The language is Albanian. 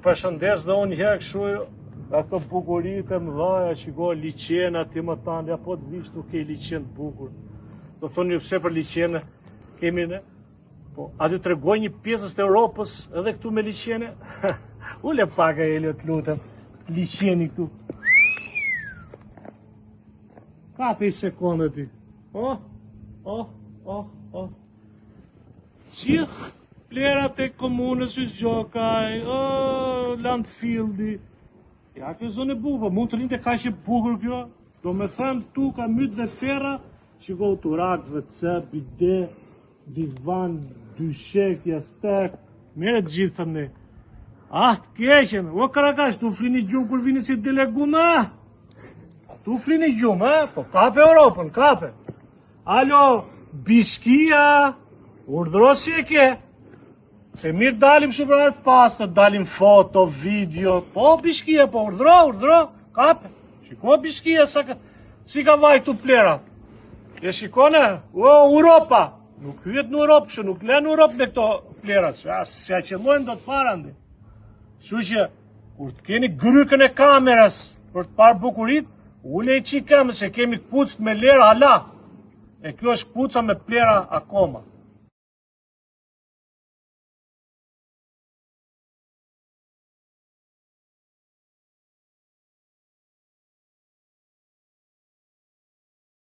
përshëndes dhe unë herë këshu ato bukuritë e mëdhaja, shiko liqena ti më tanë, apo të vish tu ke liqen të bukur. Do thonë ju pse për liqene kemi ne? Po, a du të regoj një pjesës të Europës edhe këtu me liqene? Ule pak e Elio të lutem, liqeni këtu. Kape i sekundë ti. Gjithë plerat e komunës i Zgjokaj, Landfieldi. Ja, kjo zonë e bukur, mund të rinte ka që bukur kjo. Do me thëmë tu ka mytë dhe fera, shiko turak, WC, bide, divan, dyshekja, stek, mere të gjithë thëmë ne. Të keqen, o Karakash, tu flini gjumë kur vini si deleguna? Tu flini gjumë, po kape Europën, kape. Alo, Bishkia, urdhro si e ke? Se mirë dalim shumë të pastë, dalim foto, video, po Bishkia, po urdhro, kape. Shiko Bishkia, si ka vajtu plera. E shikone, Europa. Nuk hyet në Europë, që nuk le në Europë në këto plerat. Se a qëllojnë do të farandi. Shu që, kur të keni grykën e kameras për të parë bukurit, ule i qikëm se kemi kpucët me lera hala. E kjo është kpuca me plera akoma.